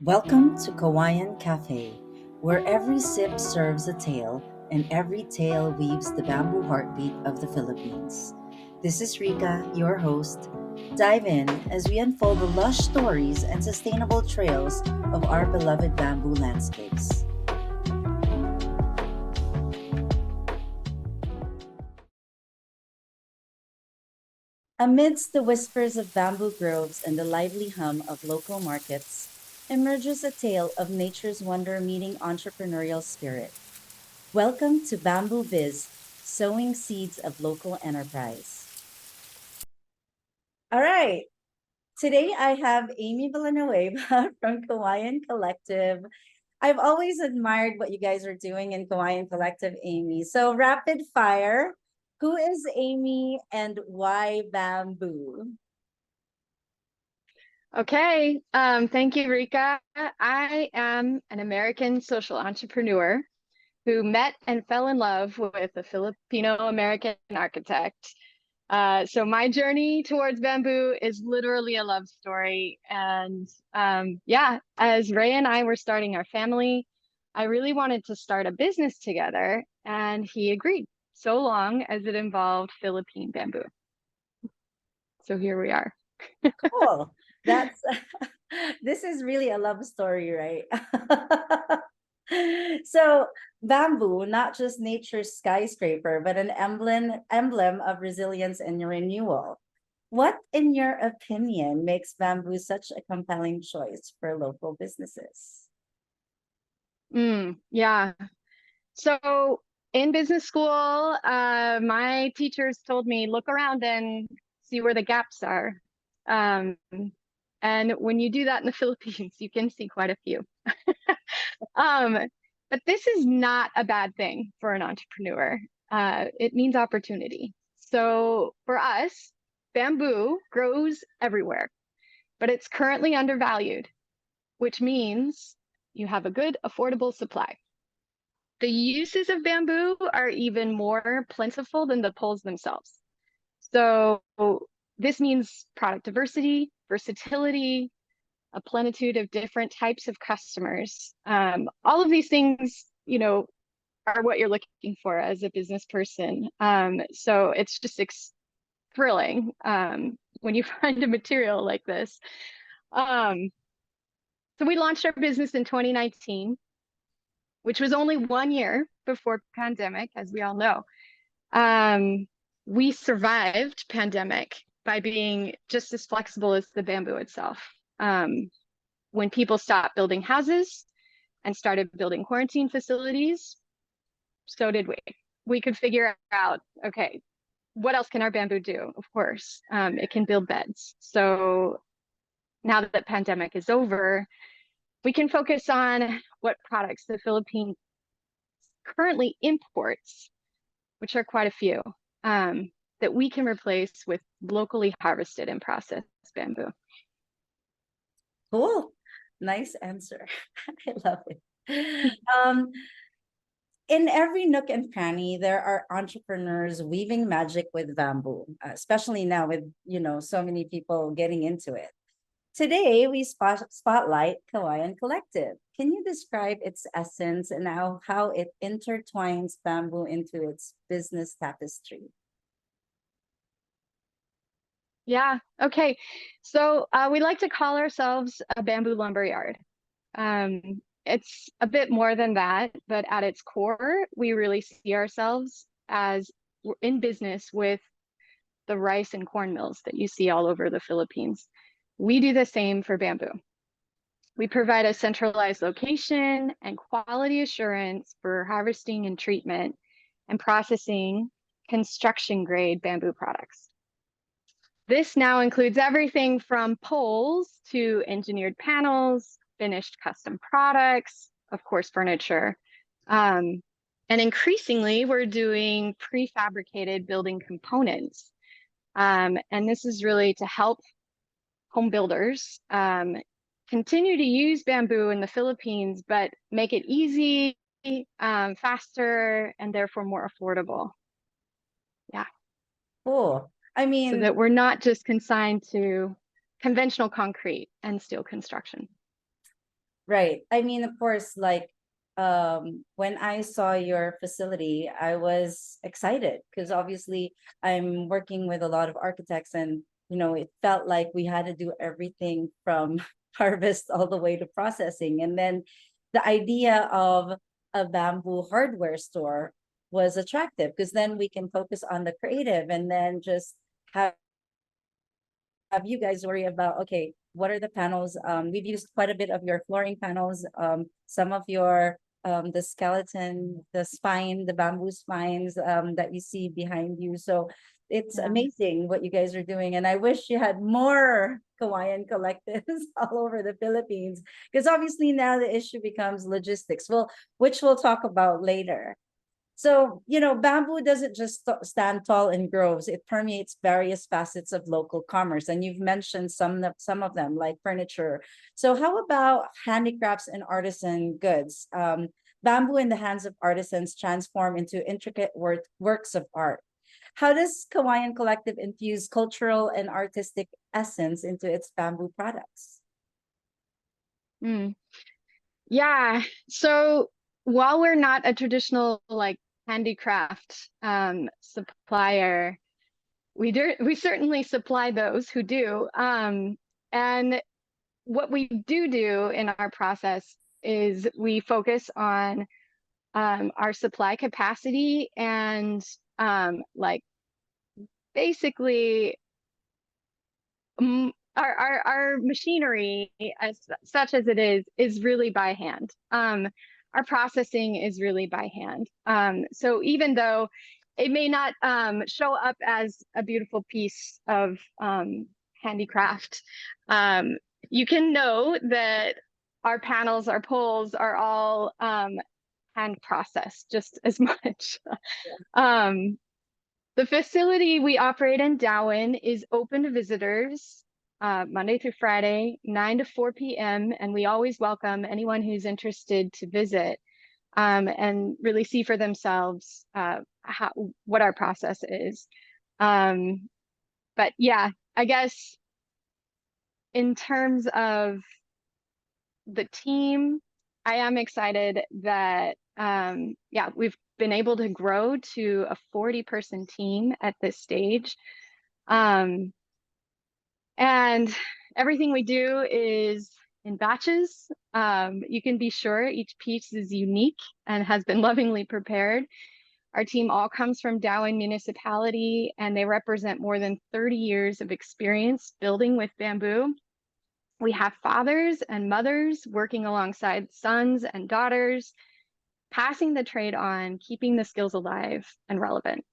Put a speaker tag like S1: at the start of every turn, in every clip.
S1: Welcome to Kawayan Cafe, where every sip serves a tale and every tale weaves the bamboo heartbeat of the Philippines. This is Rika, your host. Dive in as we unfold the lush stories and sustainable trails of our beloved bamboo landscapes. Amidst the whispers of bamboo groves and the lively hum of local markets, emerges a tale of nature's wonder meeting entrepreneurial spirit. Welcome to Bamboo Biz, sowing seeds of local enterprise. All right. Today I have Amy Villanueva from Kawayan Collective. I've always admired what you guys are doing in Kawayan Collective, Amy. So, rapid fire. Who is Amy and why bamboo?
S2: Okay, thank you, Rika. I am an American social entrepreneur who met and fell in love with a Filipino-American architect. So my journey towards bamboo is literally a love story. And yeah, as Ray and I were starting our family, I really wanted to start a business together, and he agreed, so long as it involved Philippine bamboo. So here we are.
S1: Cool. That's this is really a love story, right? So bamboo, not just nature's skyscraper, but an emblem of resilience and renewal. What, in your opinion, makes bamboo such a compelling choice for local businesses?
S2: Yeah. So in business school, my teachers told me, look around and see where the gaps are. Um, and when you do that in the Philippines, you can see quite a few. Um, but this is not a bad thing for an entrepreneur. It means opportunity. So for us, bamboo grows everywhere, but it's currently undervalued, which means you have a good, affordable supply. The uses of bamboo are even more plentiful than the poles themselves. So this means product diversity, versatility, a plenitude of different types of customers. All of these things, are what you're looking for as a business person. So it's just thrilling when you find a material like this. Um, so we launched our business in 2019, which was only 1 year before pandemic, as we all know. Um, we survived pandemic by being just as flexible as the bamboo itself. When people stopped building houses and started building quarantine facilities, so did we. We could figure out, okay, what else can our bamboo do? Of course, it can build beds. So now that the pandemic is over, we can focus on what products the Philippines currently imports, which are quite a few, that we can replace with locally harvested and processed bamboo.
S1: Cool. Nice answer. I love it. In every nook and cranny, there are entrepreneurs weaving magic with bamboo, especially now with, so many people getting into it. Today, we spotlight Kawayan Collective. Can you describe its essence and how it intertwines bamboo into its business tapestry?
S2: Yeah, okay. So we like to call ourselves a bamboo lumber yard. It's a bit more than that, but at its core, we really see ourselves as we're in business with the rice and corn mills that you see all over the Philippines. We do the same for bamboo. We provide a centralized location and quality assurance for harvesting and treatment and processing construction grade bamboo products. This now includes everything from poles to engineered panels, finished custom products, of course, furniture. And increasingly, we're doing prefabricated building components. And this is really to help home builders continue to use bamboo in the Philippines, but make it easy, faster, and therefore more affordable. Yeah.
S1: Cool. I
S2: So
S1: mean,
S2: that we're not just consigned to conventional concrete and steel construction.
S1: Right. I mean, of course, like when I saw your facility, I was excited because obviously I'm working with a lot of architects and it felt like we had to do everything from harvest all the way to processing. And then the idea of a bamboo hardware store was attractive because then we can focus on the creative and then just have you guys worry about, okay, what are the panels? We've used quite a bit of your flooring panels, some of your the skeleton, the spine, the bamboo spines that you see behind you. So it's
S2: Yeah.
S1: amazing what you guys are doing. And I wish you had more Kawayan collectives all over the Philippines. Because obviously now the issue becomes logistics, well, which we'll talk about later. So, bamboo doesn't just stand tall in groves, it permeates various facets of local commerce. And you've mentioned some of them, like furniture. So, how about handicrafts and artisan goods? Bamboo in the hands of artisans transform into intricate works of art. How does Kawayan Collective infuse cultural and artistic essence into its bamboo products?
S2: Mm. Yeah. So while we're not a traditional like handicraft supplier, we certainly supply those who do. And what we do in our process is we focus on our supply capacity and like basically our machinery as such as it is really by hand. Our processing is really by hand. So even though it may not show up as a beautiful piece of handicraft, you can know that our panels, our poles are all hand processed just as much. um, the facility we operate in Darwin is open to visitors Monday through Friday, 9 to 4 p.m. And we always welcome anyone who's interested to visit and really see for themselves what our process is. But yeah, I guess in terms of the team, I am excited that, yeah, we've been able to grow to a 40-person team at this stage. And everything we do is in batches. You can be sure each piece is unique and has been lovingly prepared. Our team all comes from Darwin Municipality, and they represent more than 30 years of experience building with bamboo. We have fathers and mothers working alongside sons and daughters, passing the trade on, keeping the skills alive and relevant.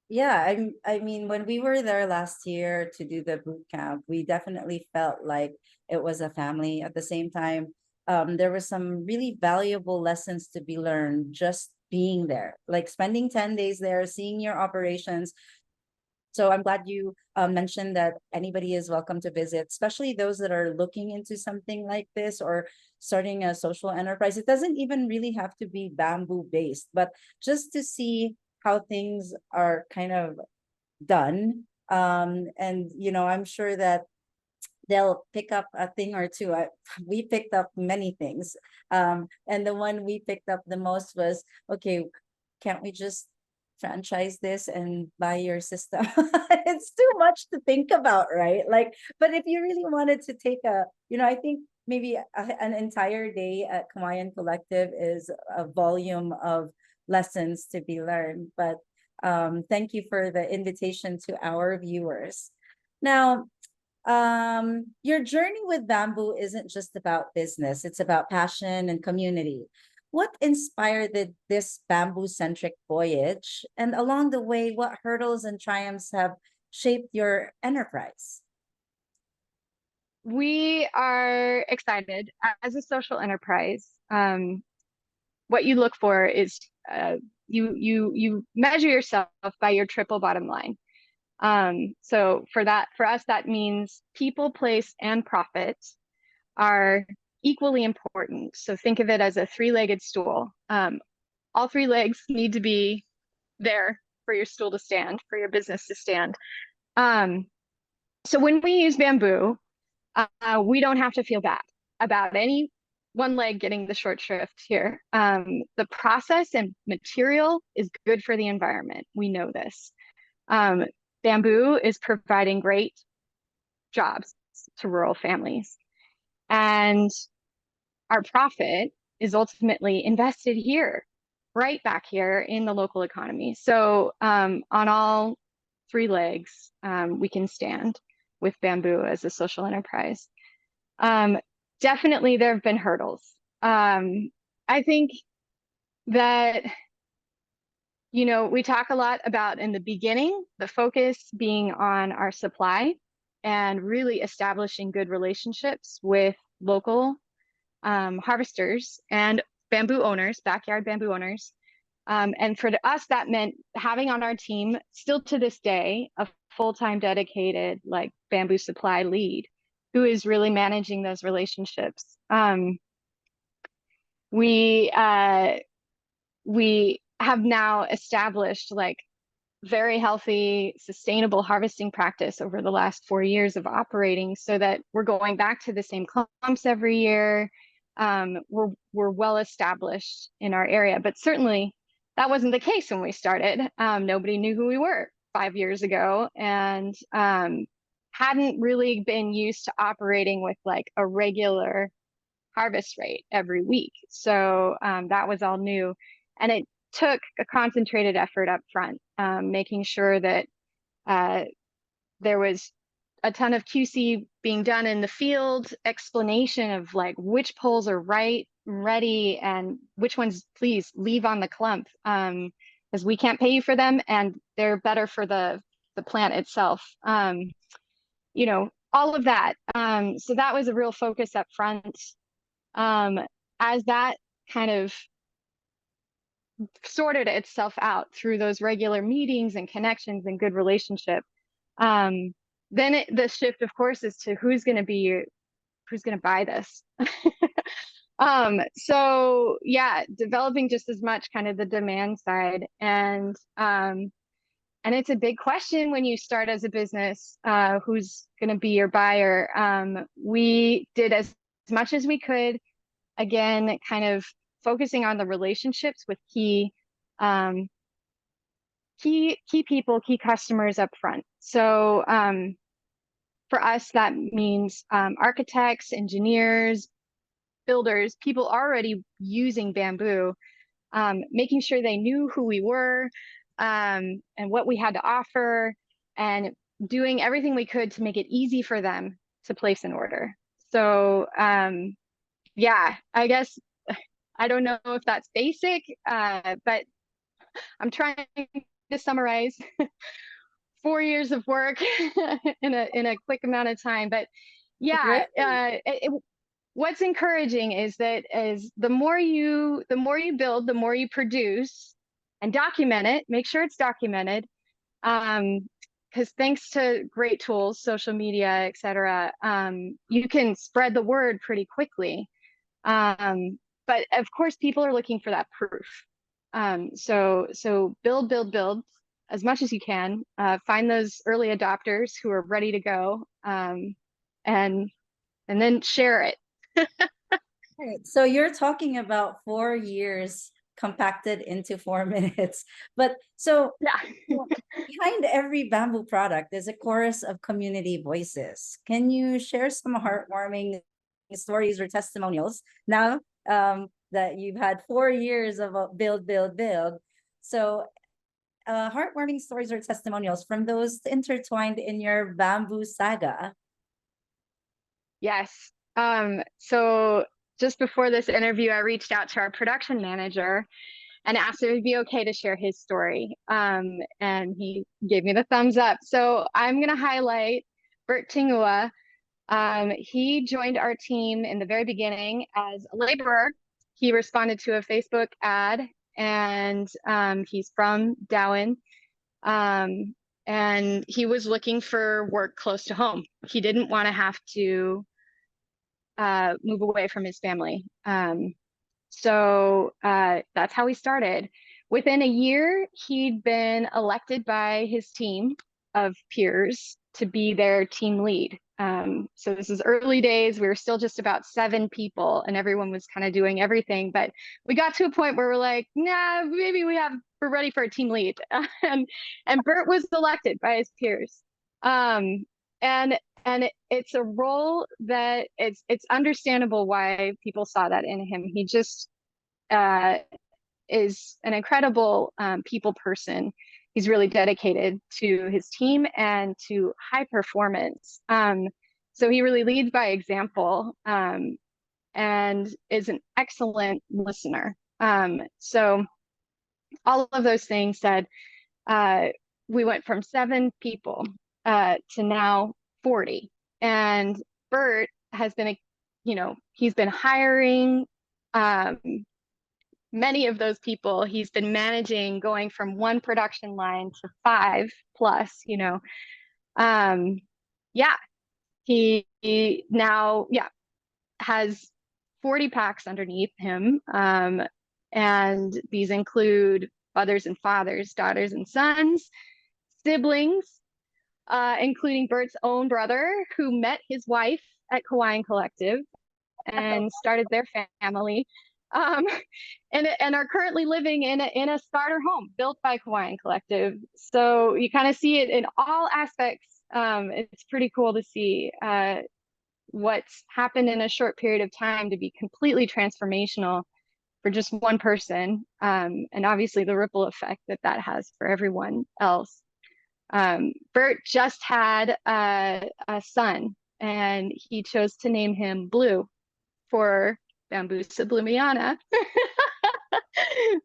S1: Yeah, I mean, when we were there last year to do the boot camp, we definitely felt like it was a family. At the same time, there were some really valuable lessons to be learned just being there, like spending 10 days there, seeing your operations. So I'm glad you mentioned that anybody is welcome to visit, especially those that are looking into something like this or starting a social enterprise. It doesn't even really have to be bamboo based, but just to see how things are kind of done. And I'm sure that they'll pick up a thing or two. We picked up many things. And the one we picked up the most was, okay, can't we just franchise this and buy your system? It's too much to think about, right? Like, but if you really wanted to take I think maybe an entire day at Kawayan Collective is a volume of lessons to be learned. But thank you for the invitation to our viewers. Now, your journey with bamboo isn't just about business, it's about passion and community. What inspired this bamboo centric voyage? And along the way, what hurdles and triumphs have shaped your enterprise?
S2: We are excited as a social enterprise. What you look for is you measure yourself by your triple bottom line. So for us, that means people, place, and profit are equally important. So think of it as a three-legged stool. All three legs need to be there for your stool to stand, for your business to stand. So when we use bamboo, we don't have to feel bad about any one leg getting the short shrift here. The process and material is good for the environment. We know this. Um, Bamboo is providing great jobs to rural families. And our profit is ultimately invested here, right back here in the local economy. So on all three legs, we can stand with bamboo as a social enterprise. Definitely, there have been hurdles. I think that, we talk a lot about in the beginning, the focus being on our supply and really establishing good relationships with local harvesters and bamboo owners, backyard bamboo owners. And for us, that meant having on our team, still to this day, a full-time dedicated like bamboo supply lead who is really managing those relationships. We have now established like very healthy, sustainable harvesting practice over the last 4 years of operating, so that we're going back to the same clumps every year. We're well established in our area, but certainly that wasn't the case when we started. Nobody knew who we were 5 years ago, and hadn't really been used to operating with like a regular harvest rate every week. So that was all new. And it took a concentrated effort up front, making sure that there was a ton of QC being done in the field, explanation of like which poles are right, ready, and which ones please leave on the clump, because we can't pay you for them and they're better for the plant itself. All of that. So that was a real focus up front. As that kind of sorted itself out through those regular meetings and connections and good relationship, then the shift, of course, is to who's going to buy this. So yeah, developing just as much kind of the demand side, and it's a big question when you start as a business, who's going to be your buyer. We did as much as we could, again, kind of focusing on the relationships with key people, key customers up front. So for us, that means architects, engineers, builders, people already using bamboo, making sure they knew who we were, and what we had to offer, and doing everything we could to make it easy for them to place an order. So yeah, I guess I don't know if that's basic, but I'm trying to summarize 4 years of work in a quick amount of time. But yeah, what's encouraging is that the more you build, the more you produce and document it, make sure it's documented. Because thanks to great tools, social media, et cetera, you can spread the word pretty quickly. But of course, people are looking for that proof. So build as much as you can. Find those early adopters who are ready to go, and then share it.
S1: Right. So you're talking about 4 years compacted into 4 minutes. But so
S2: Yeah.
S1: behind every bamboo product is a chorus of community voices. Can you share some heartwarming stories or testimonials now that you've had 4 years of build? So heartwarming stories or testimonials from those intertwined in your bamboo saga.
S2: Yes. So just before this interview, I reached out to our production manager and asked if it'd be okay to share his story. And he gave me the thumbs up. So I'm going to highlight Bert Tingua. He joined our team in the very beginning as a laborer. He responded to a Facebook ad, and he's from Darwin. And he was looking for work close to home. He didn't want to have to move away from his family. So that's how he started. Within a year, he'd been elected by his team of peers to be their team lead. So this is early days. We were still just about 7 people, and everyone was kind of doing everything. But we got to a point where we're like, nah, maybe we're ready for a team lead. And Bert was elected by his peers. And it's a role that it's understandable why people saw that in him. He just is an incredible people person. He's really dedicated to his team and to high performance. So he really leads by example, and is an excellent listener. So all of those things said, we went from 7 people to now 40. And Bert has been, he's been hiring many of those people. He's been managing, going from 1 production line to 5 plus, yeah, he now, has 40 packs underneath him. And these include mothers and fathers, daughters and sons, siblings, including Bert's own brother, who met his wife at Kawayan Collective and started their family, and are currently living in a starter home built by Kawayan Collective. So you kind of see it in all aspects. It's pretty cool to see what's happened in a short period of time to be completely transformational for just one person, and obviously the ripple effect that has for everyone else. Bert just had a son, and he chose to name him Blue for Bamboo Sublimiana.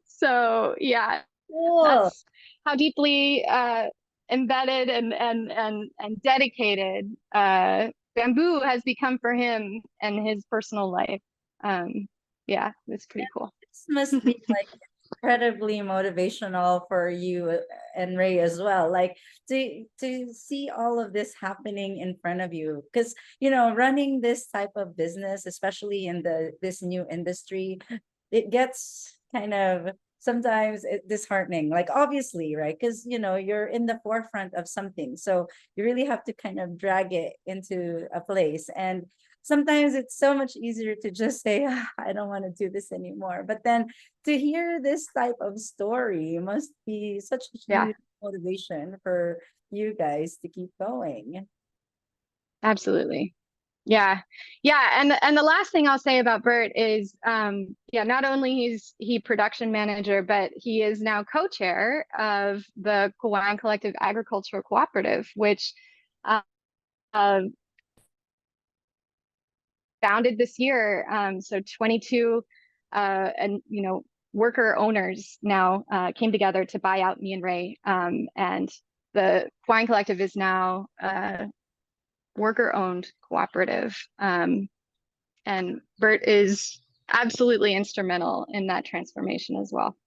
S2: So yeah,
S1: Cool.
S2: that's how deeply embedded and dedicated bamboo has become for him and his personal life. Yeah, it's pretty cool.
S1: This must be like incredibly motivational for you and Ray as well. Like to see all of this happening in front of you, because running this type of business, especially in this new industry, it gets kind of sometimes disheartening. Like obviously, right? Because you're in the forefront of something, so you really have to kind of drag it into a place. And sometimes it's so much easier to just say, I don't want to do this anymore. But then to hear this type of story must be such a huge motivation for you guys to keep going.
S2: Absolutely. Yeah. And the last thing I'll say about Bert is, not only is he production manager, but he is now co-chair of the Kawayan Collective Agricultural Cooperative, which uh, founded this year. So 22 and worker owners now came together to buy out me and Ray. And the Kawayan Collective is now worker-owned cooperative. And Bert is absolutely instrumental in that transformation as well.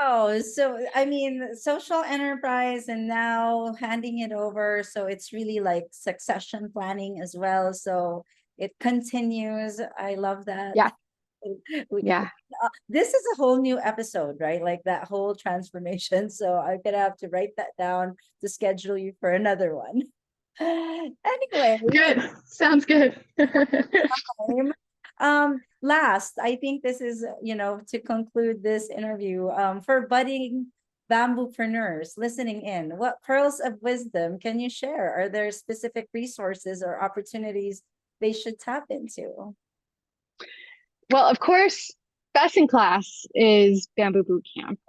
S1: Oh, so I mean, social enterprise and now handing it over. So it's really like succession planning as well. So it continues. I love that.
S2: Yeah.
S1: We-
S2: Yeah.
S1: This is a whole new episode, right? Like that whole transformation. So I'm gonna have to write that down to schedule you for another one. Anyway,
S2: Good. Sounds good.
S1: last, I think this is, to conclude this interview, for budding bamboopreneurs listening in, what pearls of wisdom can you share? Are there specific resources or opportunities they should tap into?
S2: Well, of course, best in class is Bamboo Boot Camp.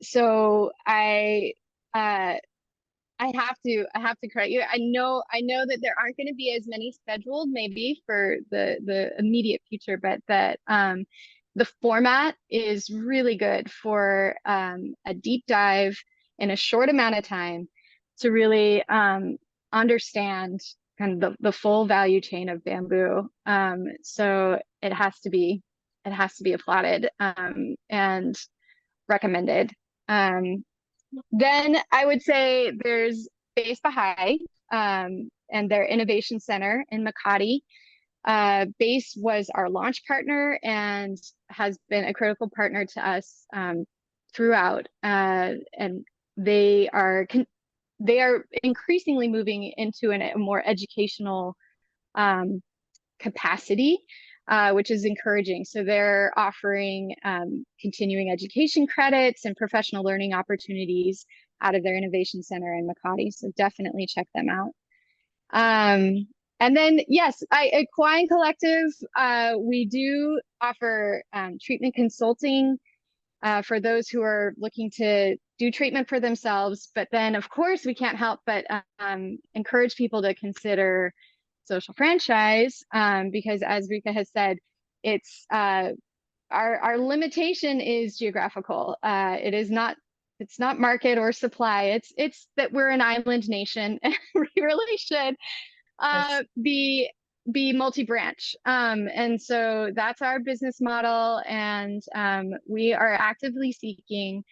S2: So I have to credit you. I know that there aren't going to be as many scheduled maybe for the immediate future, but that the format is really good for a deep dive in a short amount of time to really understand kind of the full value chain of bamboo. So it has to be applauded and recommended. Then I would say there's Base Baha'i and their innovation center in Makati. Base was our launch partner and has been a critical partner to us throughout. And they are they are increasingly moving into a more educational um, capacity, which is encouraging. So they're offering continuing education credits and professional learning opportunities out of their innovation center in Makati. So definitely check them out. And then, yes, at Kawayan Collective, we do offer treatment consulting for those who are looking to do treatment for themselves. But then, of course, we can't help but encourage people to consider social franchise because, as Rika has said, it's our limitation is geographical. It is not. It's not market or supply. It's that we're an island nation, and we really should
S1: Yes.
S2: be multi-branch. And so that's our business model. And we are actively seeking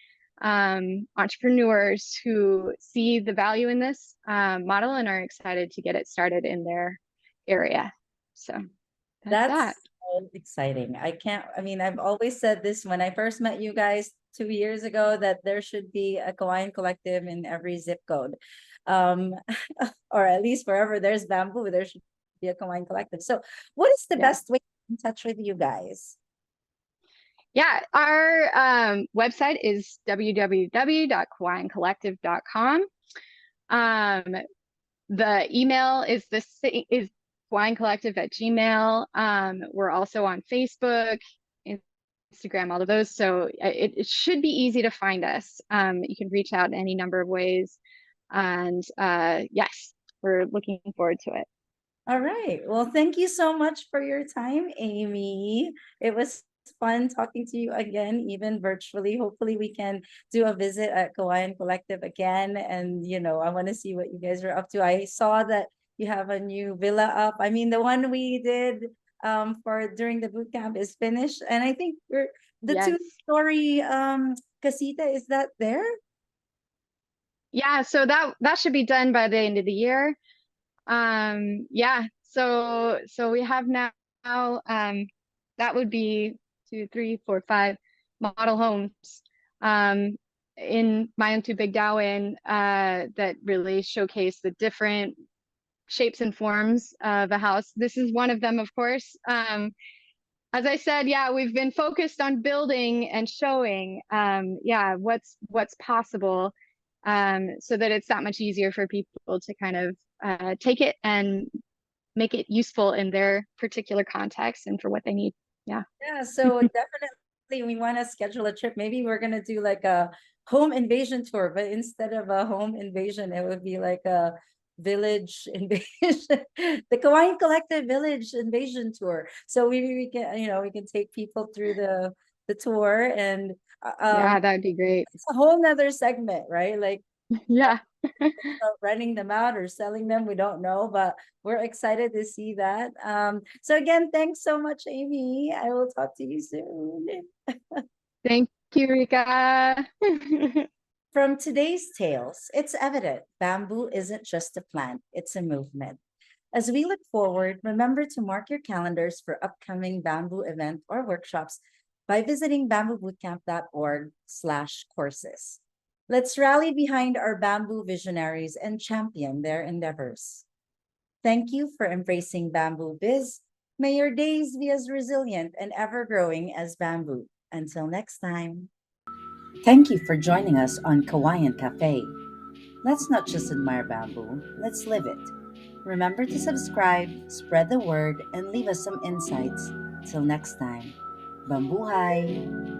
S2: entrepreneurs who see the value in this model and are excited to get it started in their area. So that's that.
S1: That's so exciting. I mean, I've always said this when I first met you guys 2 years ago, that there should be a Kawayan collective in every zip code. Um, or at least wherever there's bamboo, there should be a Kawayan collective. So what is the
S2: Yeah.
S1: best way to get in touch with you guys?
S2: Yeah, our website is www.kawayancollective.com. The email is kawayancollective@gmail. We're also on Facebook, Instagram, all of those. So it should be easy to find us. You can reach out in any number of ways. And yes, we're looking forward to it.
S1: All right. Well, thank you so much for your time, Amy. It was fun talking to you again, even virtually. Hopefully, we can do a visit at Kawayan Collective again. And, I want to see what you guys are up to. I saw that you have a new villa up. I mean, the one we did for during the boot camp is finished. And I think the
S2: Yes.
S1: two-story casita, is that there?
S2: Yeah, so that should be done by the end of the year. Yeah, so we have now that would be 2, 3, 4, 5 model homes in Mayon Big Dawin that really showcase the different shapes and forms of a house. This is one of them, of course. As I said, yeah, we've been focused on building and showing, yeah, what's possible, so that it's that much easier for people to kind of take it and make it useful in their particular context and for what they need. Yeah.
S1: Yeah, so definitely we want to schedule a trip. Maybe we're gonna do like a home invasion tour, but instead of a home invasion, it would be like a village invasion, the Kawaii Collective Village Invasion Tour. So we can, we can take people through the tour, and
S2: Yeah, that would be great.
S1: it's a whole nother segment, right? Like
S2: Yeah.
S1: renting them out or selling them, we don't know, but we're excited to see that. So again, thanks so much, Amy. I will talk to you soon.
S2: Thank you, Rika.
S1: From today's tales, it's evident bamboo isn't just a plant, it's a movement. As we look forward, remember to mark your calendars for upcoming bamboo event or workshops by visiting bamboobootcamp.org/courses. Let's rally behind our bamboo visionaries and champion their endeavors. Thank you for embracing Bamboo Biz. May your days be as resilient and ever growing as bamboo. Until next time. Thank you for joining us on Kawayan Cafe. Let's not just admire bamboo, let's live it. Remember to subscribe, spread the word, and leave us some insights. Till next time, Bambuhay!